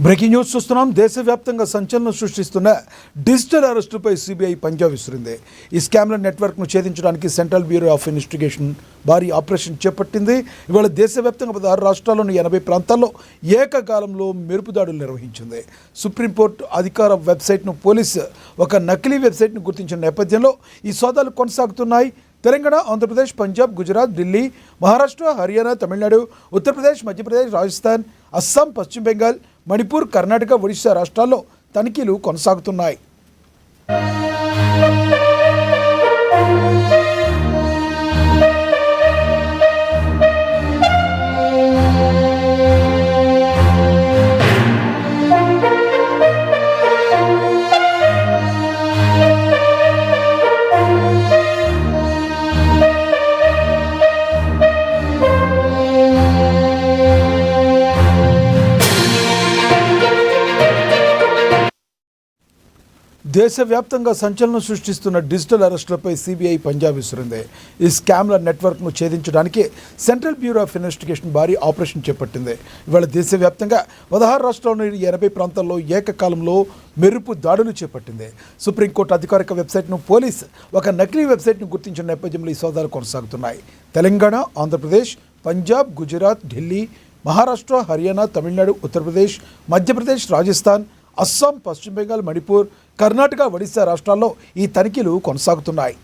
Breaking news చూస్తున్నాం. దేశవ్యాప్తంగా సంచలనం సృష్టిస్తున్న డిజిటల్ అరెస్టులపై సిబిఐ పంజా విసిరింది. ఈ స్కామ్ల నెట్వర్క్ను ఛేదించడానికి సెంట్రల్ బ్యూరో ఆఫ్ ఇన్వెస్టిగేషన్ భారీ ఆపరేషన్ చేపట్టింది. ఇవాళ దేశవ్యాప్తంగా 16 రాష్ట్రాల్లోని 80 ప్రాంతాల్లో ఏకకాలంలో మెరుపుదాడులు నిర్వహించింది. సుప్రీంకోర్టు అధికార వెబ్సైట్ను పోలీసు ఒక నకిలీ వెబ్సైట్ను గుర్తించిన నేపథ్యంలో ఈ సోదాలు కొనసాగుతున్నాయి. తెలంగాణ, ఆంధ్రప్రదేశ్, పంజాబ్, గుజరాత్, ఢిల్లీ, మహారాష్ట్ర, హర్యానా, తమిళనాడు, ఉత్తరప్రదేశ్, మధ్యప్రదేశ్, రాజస్థాన్, అస్సాం, పశ్చిమ బెంగాల్, మణిపూర్, కర్ణాటక, ఒడిశా రాష్ట్రాల్లో తనిఖీలు కొనసాగుతున్నాయి. దేశవ్యాప్తంగా సంచలనం సృష్టిస్తున్న డిజిటల్ అరెస్టులపై సిబిఐ పంజా విసిరింది. ఈ స్కామ్ల నెట్వర్క్ను ఛేదించడానికి సెంట్రల్ బ్యూరో ఆఫ్ ఇన్వెస్టిగేషన్ భారీ ఆపరేషన్ చేపట్టింది. ఇవాళ దేశవ్యాప్తంగా 16 రాష్ట్రాల్లోని 80 ప్రాంతాల్లో ఏకకాలంలో మెరుపు దాడులు చేపట్టింది. సుప్రీంకోర్టు అధికారిక వెబ్సైట్ను పోలీసు ఒక నకిలీ వెబ్సైట్ను గుర్తించిన నేపథ్యంలో ఈ సోదాలు కొనసాగుతున్నాయి. తెలంగాణ, ఆంధ్రప్రదేశ్, పంజాబ్, గుజరాత్, ఢిల్లీ, మహారాష్ట్ర, హర్యానా, తమిళనాడు, ఉత్తరప్రదేశ్, మధ్యప్రదేశ్, రాజస్థాన్, అస్సాం, పశ్చిమ బెంగాల్, మణిపూర్, కర్ణాటక, ఒడిశా రాష్ట్రాల్లో ఈ తనిఖీలు కొనసాగుతున్నాయి.